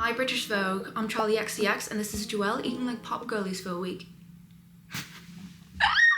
Hi British Vogue, I'm Charli XCX and this is Joelle eating like pop girlies for a week.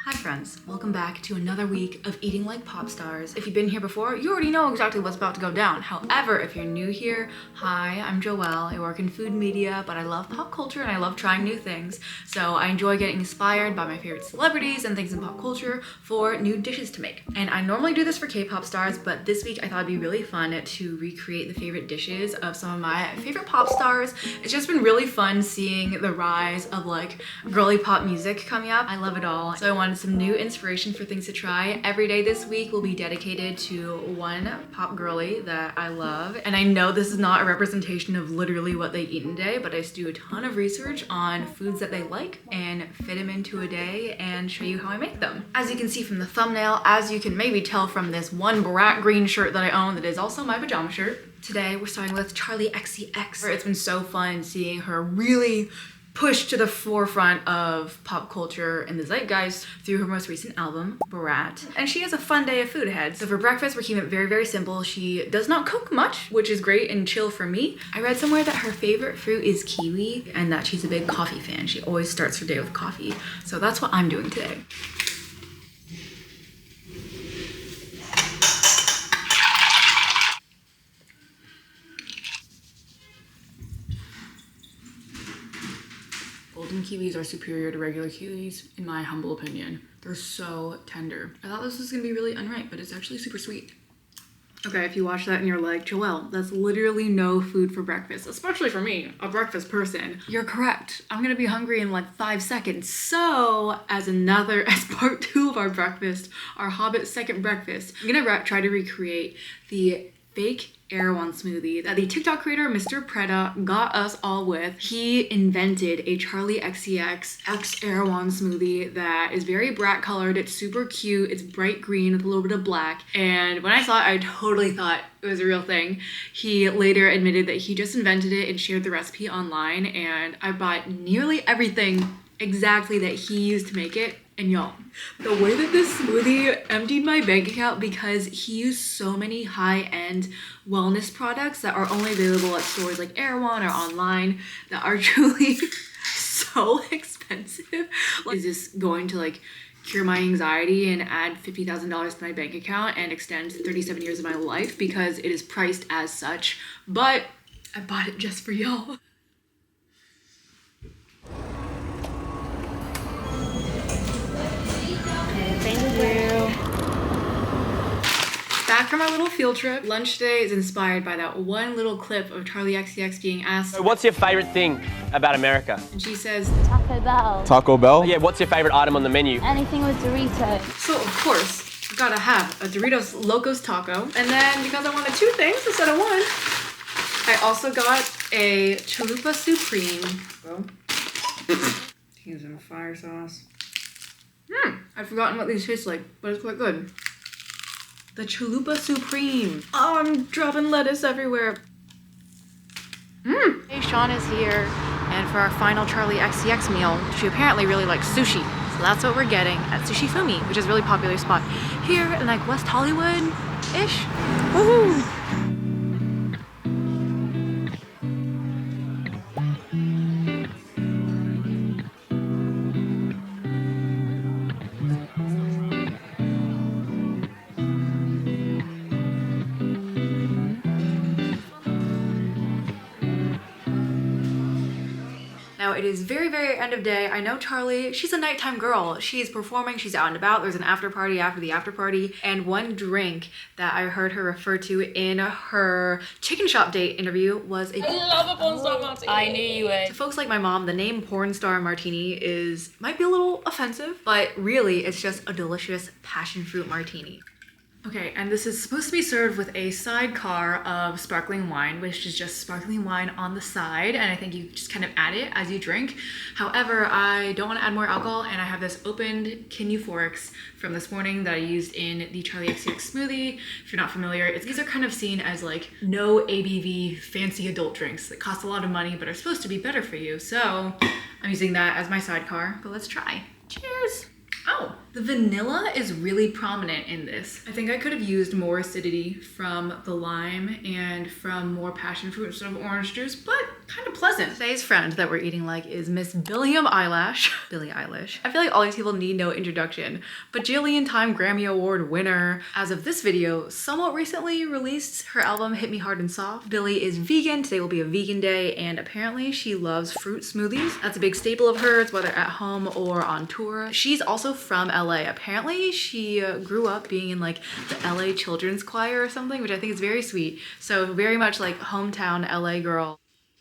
Hi friends, welcome back to another week of eating like pop stars. If you've been here before, you already know exactly what's about to go down. However, if you're new here, hi, I'm Joelle. I work in food media, but I love pop culture and I love trying new things. So I enjoy getting inspired by my favorite celebrities and things in pop culture for new dishes to make. And I normally do this for K-pop stars, but this week I thought it'd be really fun to recreate the favorite dishes of some of my favorite pop stars. It's just been really fun seeing the rise of like girly pop music coming up. I love it all. So I wanted some new inspiration for things to try. Every day this week will be dedicated to one pop girly that I love. And I know this is not a representation of literally what they eat in a day, but I just do a ton of research on foods that they like and fit them into a day and show you how I make them. As you can see from the thumbnail, as you can maybe tell from this one brat green shirt that I own that is also my pajama shirt. Today we're starting with Charli XCX. It's been so fun seeing her really pushed to the forefront of pop culture and the zeitgeist through her most recent album, Brat. And she has a fun day of food ahead. So for breakfast, we're keeping it very, very simple. She does not cook much, which is great and chill for me. I read somewhere that her favorite fruit is kiwi and that she's a big coffee fan. She always starts her day with coffee. So that's what I'm doing today. Golden kiwis are superior to regular kiwis, in my humble opinion. They're so tender. I thought this was gonna be really unripe, but it's actually super sweet. Okay, if you watch that and you're like, Joelle, that's literally no food for breakfast, especially for me, a breakfast person. You're correct. I'm gonna be hungry in like 5 seconds. So, as part 2 of our breakfast, our Hobbit second breakfast, I'm gonna try to recreate the fake Roan smoothie that the TikTok creator Mr. Preda got us all with. He invented a Charli XCX X Roan smoothie that is very brat colored. It's super cute. It's bright green with a little bit of black. And when I saw it, I totally thought it was a real thing. He later admitted that he just invented it and shared the recipe online, and I bought nearly everything exactly that he used to make it. And y'all, the way that this smoothie emptied my bank account, because he used so many high-end wellness products that are only available at stores like Erewhon or online that are truly so expensive. Like, is this going to like cure my anxiety and add $50,000 to my bank account and extend 37 years of my life? Because it is priced as such, but I bought it just for y'all. Thank you. Back from our little field trip, lunch today is inspired by that one little clip of Charli XCX being asked, So what's your favorite thing about America? and she says, Taco Bell. Taco Bell? Yeah, what's your favorite item on the menu? Anything with Doritos. so of course, I gotta have a Doritos Locos taco. And then because I wanted 2 things instead of 1, I also got a Chalupa Supreme. Well, here's a fire sauce. I've forgotten what these taste like, but it's quite good. The Chalupa Supreme. Oh, I'm dropping lettuce everywhere. Hey, Sean is here, and for our final Charli XCX meal, she apparently really likes sushi. So that's what we're getting at Sushi Fumi, which is a really popular spot here in like West Hollywood-ish. Woohoo! Now it is very, very end of day. I know Charli, she's a nighttime girl. She's performing, she's out and about. There's an after party after the after party. And one drink that I heard her refer to in her chicken shop date interview was a— I love a porn star martini. I knew you would. To folks like my mom, the name porn star martini might be a little offensive, but really it's just a delicious passion fruit martini. Okay, and this is supposed to be served with a sidecar of sparkling wine, which is just sparkling wine on the side, and I think you just kind of add it as you drink. However, I don't want to add more alcohol, and I have this opened kin euphorics from this morning that I used in the Charli XCX smoothie. If you're not familiar, these are kind of seen as like no ABV fancy adult drinks that cost a lot of money but are supposed to be better for you. So I'm using that as my sidecar, but let's try. Cheers! Oh, the vanilla is really prominent in this. I think I could have used more acidity from the lime and from more passion fruit instead of orange juice, but kind of pleasant. Today's friend that we're eating like is Miss Billie Eilish. Billie Eilish. I feel like all these people need no introduction, but Jillian-time Grammy Award winner. As of this video, somewhat recently released her album Hit Me Hard and Soft. Billie is vegan. Today will be a vegan day, and apparently she loves fruit smoothies. That's a big staple of hers, whether at home or on tour. She's also from LA. Apparently she grew up being in like the LA Children's Choir or something, which I think is very sweet. So very much like hometown LA girl.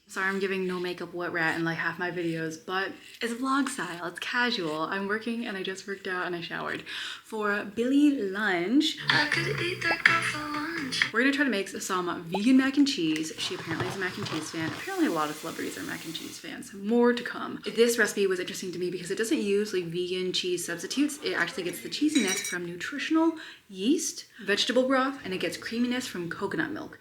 Sorry I'm giving no makeup wet rat in like half my videos, but it's vlog style, it's casual. I'm working and I just worked out and I showered. For Billie lunch, I could eat that girl for lunch. We're gonna try to make some vegan mac and cheese. She apparently is a mac and cheese fan. Apparently a lot of celebrities are mac and cheese fans. More to come. This recipe was interesting to me because it doesn't use like vegan cheese substitutes. It actually gets the cheesiness from nutritional yeast, vegetable broth, and it gets creaminess from coconut milk.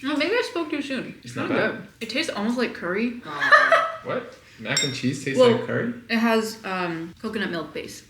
Oh, maybe I spoke too soon. It's not bad. Good. It tastes almost like curry. What? Mac and cheese tastes like curry? It has coconut milk base.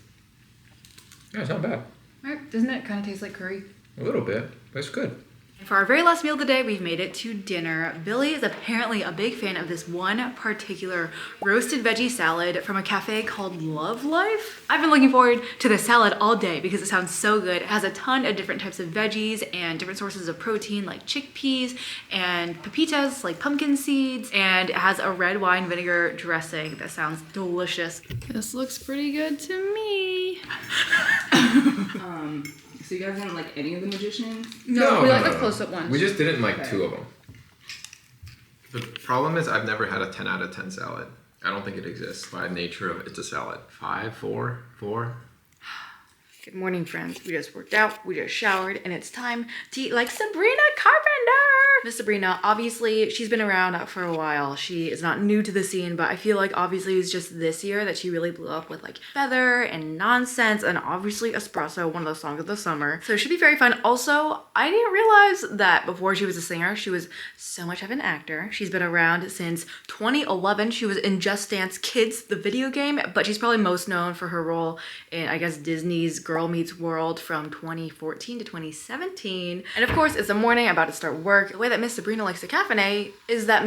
Yeah, it's not bad. Right? Doesn't it kind of taste like curry? A little bit, but it's good. For our very last meal of the day, we've made it to dinner. Billie is apparently a big fan of this one particular roasted veggie salad from a cafe called Love Life. I've been looking forward to the salad all day because it sounds so good. It has a ton of different types of veggies and different sources of protein like chickpeas and pepitas like pumpkin seeds, and it has a red wine vinegar dressing that sounds delicious. This looks pretty good to me. So you guys don't like any of the magicians? No, we like the close-up ones. We just didn't like two of them. The problem is I've never had a 10 out of 10 salad. I don't think it exists by nature of it's a salad. 5, 4, 4. Good morning, friends. We just worked out, we just showered, and it's time to eat like Sabrina Carpenter. Miss Sabrina, obviously, she's been around for a while. She is not new to the scene, but I feel like obviously it was just this year that she really blew up with like Feather and Nonsense and obviously Espresso, one of those songs of the summer. So it should be very fun. Also, I didn't realize that before she was a singer, she was so much of an actor. She's been around since 2011. She was in Just Dance Kids, the video game, but she's probably most known for her role in, I guess, Disney's Girl Meets World from 2014 to 2017. And of course, it's the morning, I'm about to start work. The way that Miss Sabrina likes to caffeinate is that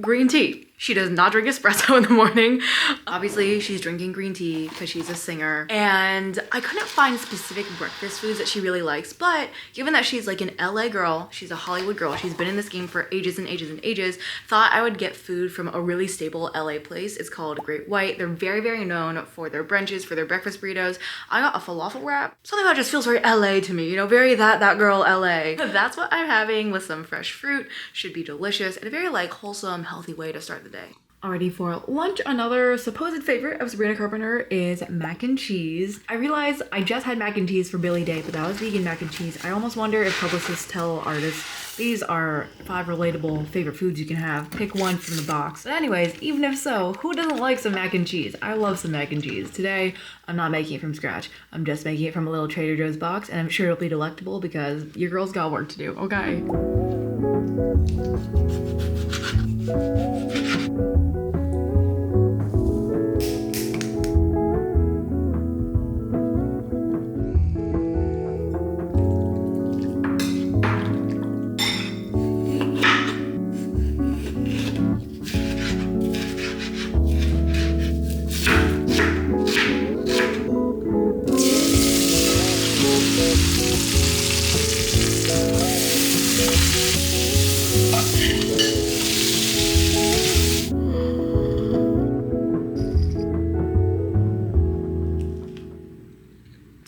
green tea. She does not drink espresso in the morning. Obviously, she's drinking green tea because she's a singer. And I couldn't find specific breakfast foods that she really likes, but given that she's like an LA girl, she's a Hollywood girl, she's been in this game for ages and ages and ages, thought I would get food from a really stable LA place. It's called Great White. They're very, very known for their brunches, for their breakfast burritos. I got a falafel wrap. Something that just feels very LA to me, you know, very that girl LA. That's what I'm having with some fresh fruit. Should be delicious and a very like wholesome, healthy way to start the day. Alrighty, for lunch, another supposed favorite of Sabrina Carpenter is mac and cheese. I realized I just had mac and cheese for Billie Day, but that was vegan mac and cheese. I almost wonder if publicists tell artists, these are 5 relatable favorite foods you can have. Pick one from the box. But anyways, even if so, who doesn't like some mac and cheese? I love some mac and cheese. Today, I'm not making it from scratch. I'm just making it from a little Trader Joe's box, and I'm sure it'll be delectable because your girl's got work to do, okay?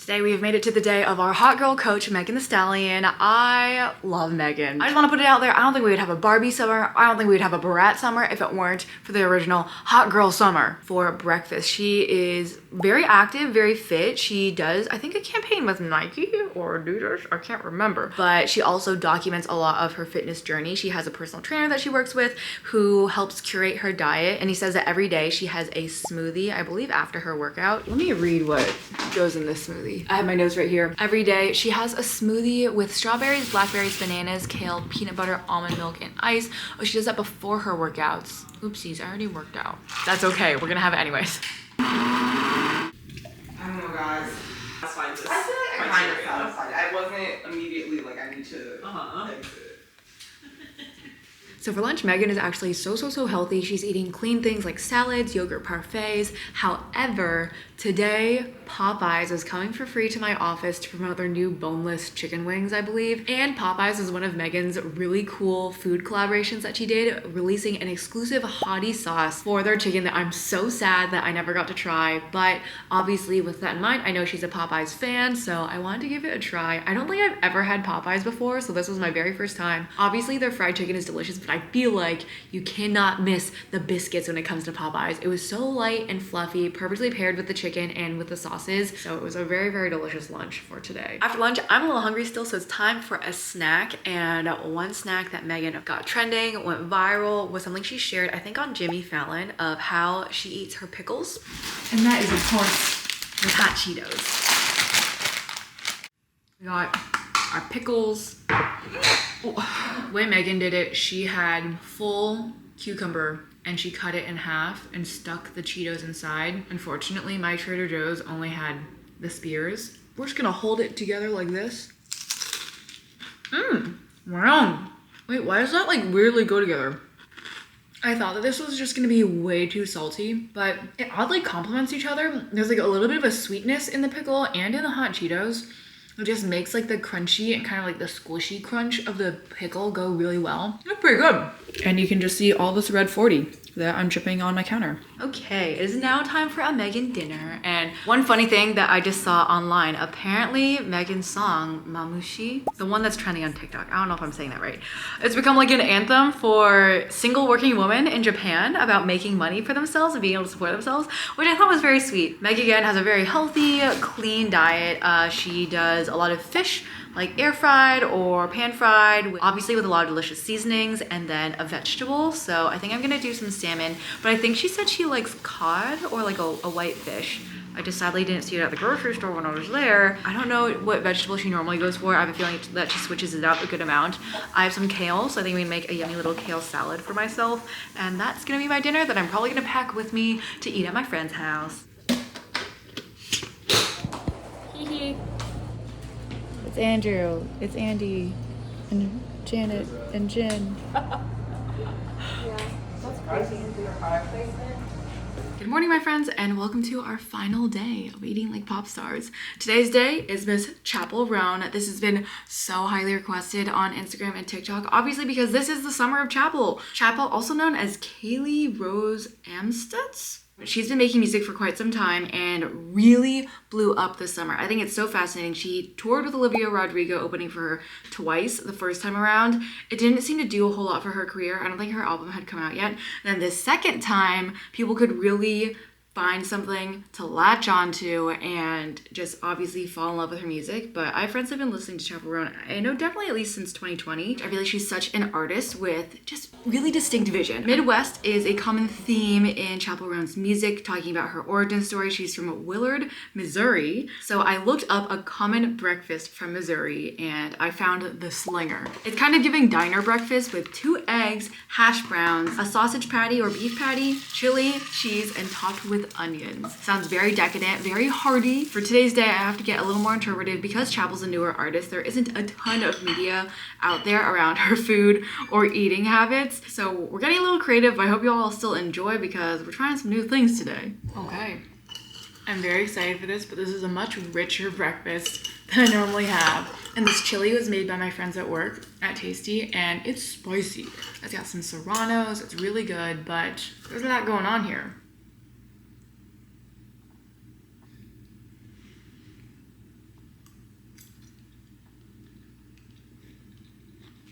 Today we have made it to the day of our hot girl coach, Megan Thee Stallion. I love Megan. I just want to put it out there. I don't think we would have a Barbie summer. I don't think we would have a Brat summer if it weren't for the original hot girl summer for breakfast. She is very active, very fit. She does, I think, a campaign with Nike or Adidas. I can't remember. But she also documents a lot of her fitness journey. She has a personal trainer that she works with who helps curate her diet. And he says that every day she has a smoothie, I believe, after her workout. Let me read what goes in this smoothie. I have my notes right here. Every day she has a smoothie with strawberries, blackberries, bananas, kale, peanut butter, almond milk, and ice. Oh, she does that before her workouts. Oopsies, I already worked out. That's okay, we're gonna have it anyways. I don't know, guys. That's fine. I feel like I kind of satisfied. I wasn't immediately like I need to exit. So for lunch, Megan is actually so healthy. She's eating clean things like salads, yogurt parfaits. However, today Popeyes is coming for free to my office to promote their new boneless chicken wings, I believe. And Popeyes is one of Megan's really cool food collaborations that she did, releasing an exclusive hottie sauce for their chicken that I'm so sad that I never got to try. But obviously with that in mind, I know she's a Popeyes fan, so I wanted to give it a try. I don't think I've ever had Popeyes before, so this was my very first time. Obviously their fried chicken is delicious, but I feel like you cannot miss the biscuits when it comes to Popeyes. It was so light and fluffy, perfectly paired with the chicken and with the sauces. So it was a very delicious lunch for today. After lunch, I'm a little hungry still, so it's time for a snack. And one snack that Megan got trending, went viral, was something she shared, I think on Jimmy Fallon, of how she eats her pickles. And that is, of course, with hot Cheetos. We got our pickles. The way Megan did it, she had full cucumber and she cut it in half and stuck the Cheetos inside. Unfortunately, my Trader Joe's only had the spears. We're just gonna hold it together like this. Wow. Wait, why does that like weirdly go together? I thought that this was just gonna be way too salty, but it oddly complements each other. There's like a little bit of a sweetness in the pickle and in the hot Cheetos. It just makes like the crunchy and kind of like the squishy crunch of the pickle go really well. It's pretty good. And you can just see all this red 40 that I'm dripping on my counter. Okay, it is now time for a Megan dinner. And one funny thing that I just saw online, apparently Megan's song, Mamushi, the one that's trending on TikTok, I don't know if I'm saying that right, it's become like an anthem for single working women in Japan about making money for themselves and being able to support themselves, which I thought was very sweet. Meg again has a very healthy, clean diet. She does a lot of fish, like air fried or pan fried, obviously with a lot of delicious seasonings, and then a vegetable. So I think I'm gonna do some salmon, but I think she said she likes cod or like a white fish. I just sadly didn't see it at the grocery store when I was there. I don't know what vegetable she normally goes for. I have a feeling that she switches it up a good amount. I have some kale, so I think we can make a yummy little kale salad for myself. And that's gonna be my dinner that I'm probably gonna pack with me to eat at my friend's house. It's Andrew, it's Andy, and Janet, and Jen. Good morning, my friends, and welcome to our final day of Eating Like Pop Stars. Today's day is Miss Chappell Roan. This has been so highly requested on Instagram and TikTok, obviously because this is the summer of Chappell. Chappell, also known as Kaylee Rose Amstutz. She's been making music for quite some time and really blew up this summer. I think it's so fascinating. She toured with Olivia Rodrigo, opening for her twice the first time around. It didn't seem to do a whole lot for her career. I don't think her album had come out yet. Then the second time, people could really find something to latch onto and just obviously fall in love with her music. But I have friends that have been listening to Chappell Roan, I know definitely at least since 2020. I feel like she's such an artist with just really distinct vision. Midwest is a common theme in Chappell Roan's music, talking about her origin story. She's from Willard, Missouri. So I looked up a common breakfast from Missouri and I found the Slinger. It's kind of giving diner breakfast with 2 eggs, hash browns, a sausage patty or beef patty, chili, cheese, and topped with onions. Sounds very decadent, very hearty. For today's day, I have to get a little more interpretive because Chappell's a newer artist. There isn't a ton of media out there around her food or eating habits. So we're getting a little creative. I hope you all still enjoy because we're trying some new things today. Okay. I'm very excited for this, but this is a much richer breakfast than I normally have. And this chili was made by my friends at work at Tasty, and it's spicy. It's got some serranos, it's really good, but there's a lot going on here.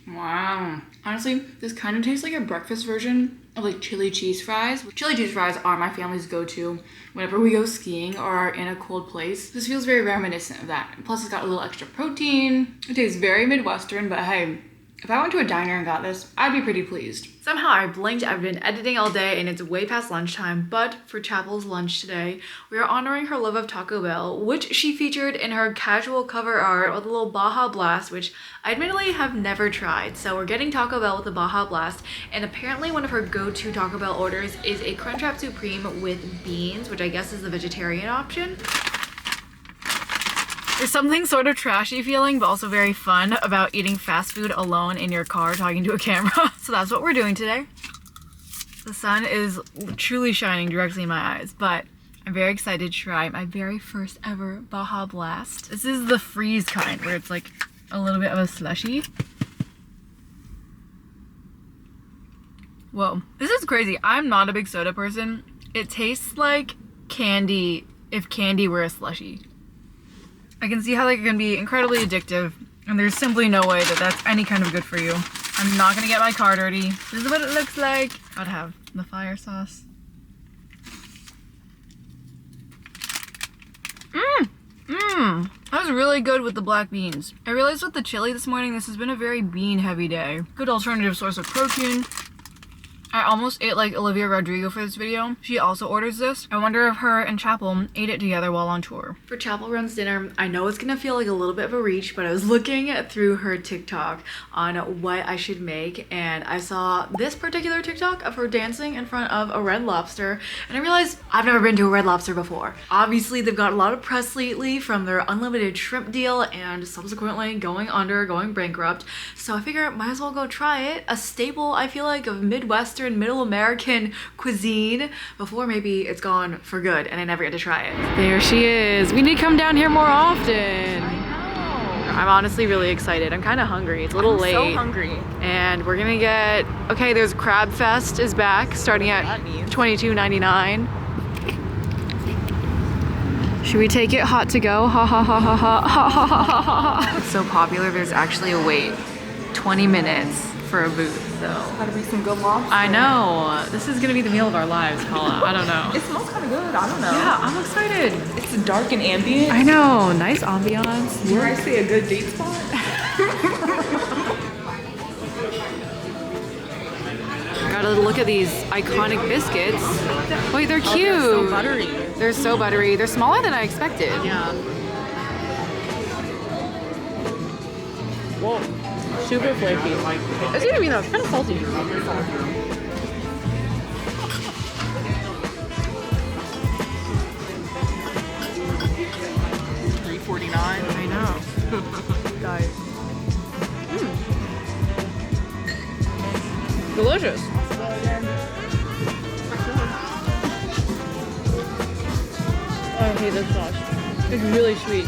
Wow. Honestly, this kind of tastes like a breakfast version of like chili cheese fries. Chili cheese fries are my family's go-to whenever we go skiing or are in a cold place. This feels very reminiscent of that. Plus it's got a little extra protein. It tastes very Midwestern, but hey, if I went to a diner and got this, I'd be pretty pleased. Somehow I blinked, I've been editing all day and it's way past lunchtime, but for Chappell's lunch today, we are honoring her love of Taco Bell, which she featured in her casual cover art with a little Baja Blast, which I admittedly have never tried. So we're getting Taco Bell with the Baja Blast, and apparently one of her go-to Taco Bell orders is a Crunchwrap Supreme with beans, which I guess is the vegetarian option. There's something sort of trashy feeling, but also very fun about eating fast food alone in your car talking to a camera. So that's what we're doing today. The sun is truly shining directly in my eyes, but I'm very excited to try my very first ever Baja Blast. This is the freeze kind, where it's like a little bit of a slushy. Whoa, this is crazy. I'm not a big soda person. It tastes like candy if candy were a slushie. I can see how it can be incredibly addictive, and there's simply no way that that's any kind of good for you. I'm not gonna get my car dirty. This is what it looks like. Gotta have the fire sauce. That was really good with the black beans. I realized with the chili this morning, this has been a very bean heavy day. Good alternative source of protein. I almost ate like Olivia Rodrigo for this video. She also orders this. I wonder if her and Chappell ate it together while on tour. For Chappell Runs Dinner, I know it's gonna feel like a little bit of a reach, but I was looking through her TikTok on what I should make, and I saw this particular TikTok of her dancing in front of a Red Lobster, and I realized I've never been to a Red Lobster before. Obviously, they've got a lot of press lately from their unlimited shrimp deal and subsequently going bankrupt, so I figure I might as well go try it. A staple, I feel like, of Midwestern, Middle American cuisine before maybe it's gone for good and I never get to try it. There she is. We need to come down here more often. I know. I'm honestly really excited. I'm kind of hungry. It's a little late. I'm so hungry. And we're gonna get, okay, there's Crab Fest is back starting at $22.99. Should we take it hot to go? Ha ha ha ha ha ha ha ha ha. It's so popular, there's actually a wait. 20 minutes for a booth, so. Gotta be some good lobster. I know. This is gonna be the meal of our lives, Paula. I don't know. It smells kind of good. I don't know. Yeah, I'm excited. It's dark and ambient. I know. Nice ambiance. Dare I say a good date spot? Gotta look at these iconic biscuits. Wait, they're cute. They're so buttery. They're so buttery. They're smaller than I expected. Yeah. Whoa. Super flaky. It's gonna be though, it's kind of salty. $3.49. I know. Guys. Delicious. I hate this sauce. It's really sweet.